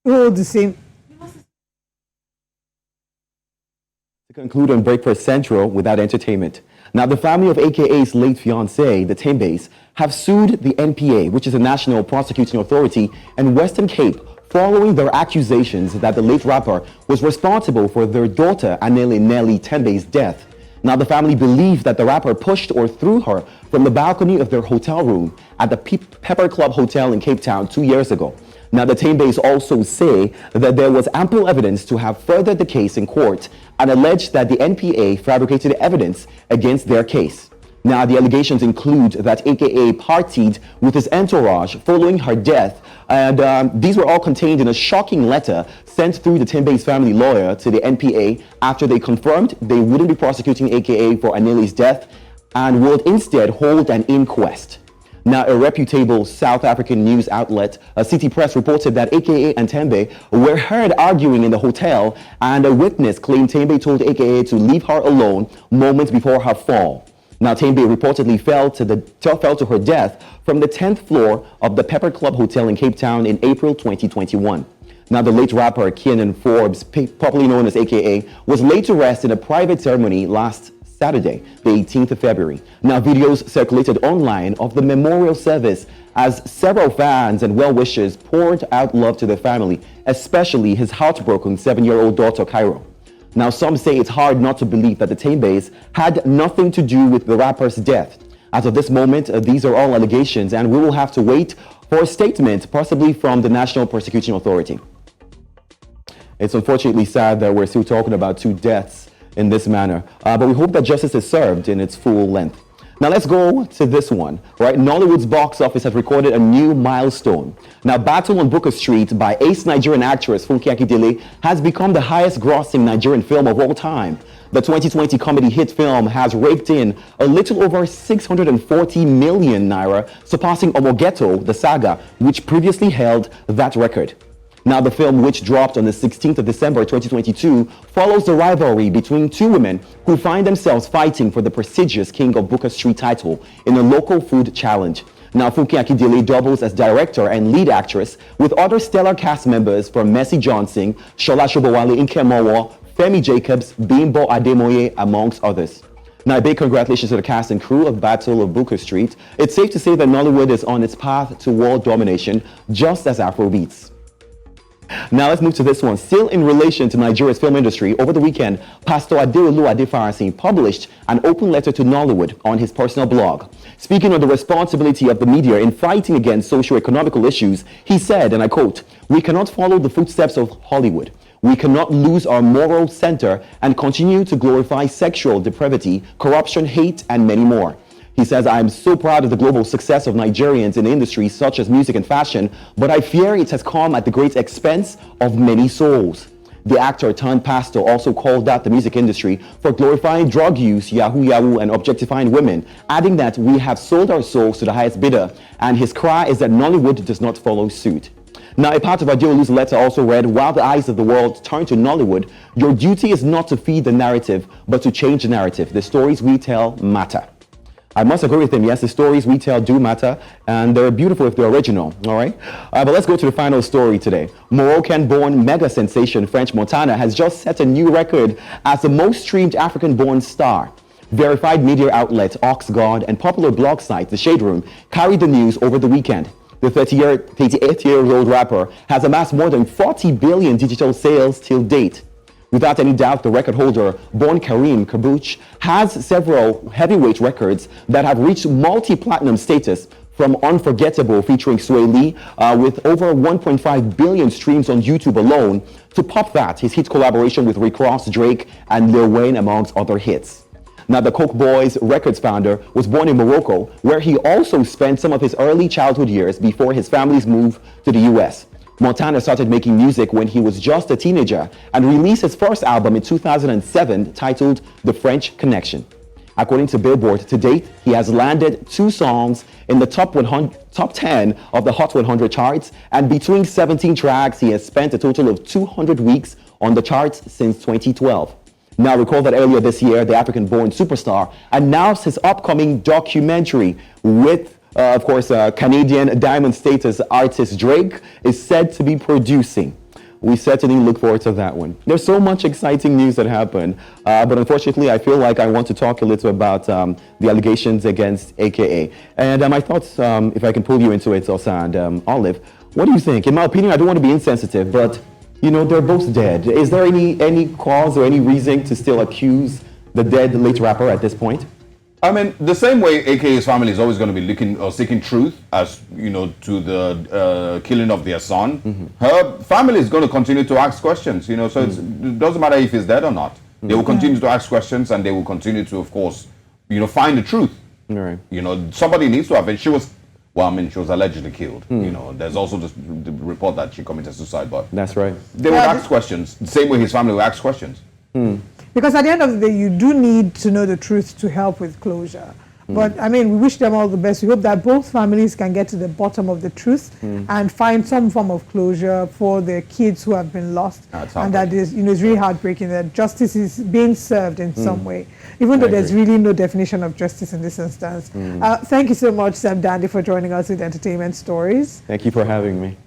all the same. To conclude on Breakfast Central without entertainment. Now, the family of AKA's late fiancé, the Tembes, have sued the NPA, which is the National Prosecuting Authority, in Western Cape, following their accusations that the late rapper was responsible for their daughter, Anele Nelly Tembe's death. Now, the family believe that the rapper pushed or threw her from the balcony of their hotel room at the Pepper Club Hotel in Cape Town 2 years ago. Now, the Tembes also say that there was ample evidence to have furthered the case in court and allege that the NPA fabricated evidence against their case. Now, the allegations include that AKA partied with his entourage following her death, and these were all contained in a shocking letter sent through the Tembes family lawyer to the NPA after they confirmed they wouldn't be prosecuting AKA for Anele's death and would instead hold an inquest. Now, a reputable South African news outlet, City Press, reported that AKA and Tembe were heard arguing in the hotel, and a witness claimed Tembe told AKA to leave her alone moments before her fall. Now, Tembe reportedly fell to her death from the 10th floor of the Pepper Club Hotel in Cape Town in April 2021. Now, the late rapper Kiernan Forbes, popularly known as AKA, was laid to rest in a private ceremony last Saturday, the 18th of February. Now, videos circulated online of the memorial service as several fans and well-wishers poured out love to their family, especially his heartbroken 7-year-old daughter, Cairo. Now, some say it's hard not to believe that the Tembes had nothing to do with the rapper's death. As of this moment, these are all allegations, and we will have to wait for a statement, possibly from the National Prosecuting Authority. It's unfortunately sad that we're still talking about 2 deaths in this manner, but we hope that justice is served in its full length. Now let's go to this one, right? Nollywood's box office has recorded a new milestone. Now, Battle on Booker Street by ace Nigerian actress Funke Akindele has become the highest grossing Nigerian film of all time. The 2020 comedy hit film has raked in a little over 640 million naira, surpassing Omogeto, the saga, which previously held that record. Now, the film, which dropped on the 16th of December 2022, follows the rivalry between 2 women who find themselves fighting for the prestigious King of Booker Street title in a local food challenge. Now, Funke Akindele doubles as director and lead actress with other stellar cast members from Mercy Johnson, Shola Shobowale Inkemowo, Femi Jacobs, Bimbo Ademoye, amongst others. Now, a big congratulations to the cast and crew of Battle of Booker Street. It's safe to say that Nollywood is on its path to world domination, just as Afrobeats. Now let's move to this one. Still in relation to Nigeria's film industry, over the weekend, Pastor Adeolu Adefarasin published an open letter to Nollywood on his personal blog. Speaking on the responsibility of the media in fighting against socio-economical issues, he said, and I quote, "We cannot follow the footsteps of Hollywood. We cannot lose our moral center and continue to glorify sexual depravity, corruption, hate, and many more." He says, "I am so proud of the global success of Nigerians in industries such as music and fashion, but I fear it has come at the great expense of many souls." The actor turned pastor also called out the music industry for glorifying drug use, yahoo, and objectifying women, adding that we have sold our souls to the highest bidder, and his cry is that Nollywood does not follow suit. Now, a part of Adeolu's letter also read, "While the eyes of the world turn to Nollywood, your duty is not to feed the narrative, but to change the narrative. The stories we tell matter." I must agree with him. Yes, the stories we tell do matter, and they're beautiful if they're original, all right? But let's go to the final story today. Moroccan-born mega sensation French Montana has just set a new record as the most streamed African-born star. Verified media outlet Oxgod and popular blog site The Shade Room carried the news over the weekend. The 38-year-old rapper has amassed more than 40 billion digital sales till date. Without any doubt, the record holder, born Kareem Kabouch, has several heavyweight records that have reached multi-platinum status, from Unforgettable featuring Sway Lee, with over 1.5 billion streams on YouTube alone, to Pop That, his hit collaboration with Rick Ross, Drake, and Lil Wayne, amongst other hits. Now, the Coke Boys Records founder was born in Morocco, where he also spent some of his early childhood years before his family's move to the US. Montana started making music when he was just a teenager and released his first album in 2007 titled The French Connection. According to Billboard, to date, he has landed 2 songs in the top 10 of the Hot 100 charts, and between 17 tracks, he has spent a total of 200 weeks on the charts since 2012. Now, recall that earlier this year, the African-born superstar announced his upcoming documentary with of course, Canadian Diamond status artist Drake is said to be producing. we certainly look forward to that one. There's so much exciting news that happened, but unfortunately, I feel like I want to talk a little about the allegations against AKA. And my thoughts, if I can pull you into it, Elsa and Olive, what do you think? In my opinion, I don't want to be insensitive, but you know, they're both dead. Is there any cause or any reason to still accuse the dead late rapper at this point? I mean, the same way AKA's family is always going to be looking or seeking truth, as you know, to the killing of their son. Her family is going to continue to ask questions. You know, so it doesn't matter if he's dead or not. They will continue to ask questions, and they will continue to, of course, you know, find the truth. Right. You know, somebody needs to have it. She was allegedly killed. You know, there's also the report that she committed suicide, but That's right. they will ask questions. The same way his family will ask questions. Because at the end of the day, you do need to know the truth to help with closure. But I mean, we wish them all the best. We hope that both families can get to the bottom of the truth and find some form of closure for their kids who have been lost. And that is, you know, it's really heartbreaking that justice is being served in some way, even though there's really no definition of justice in this instance. Thank you so much, Sam Dandy, for joining us with Entertainment Stories. Thank you for having me.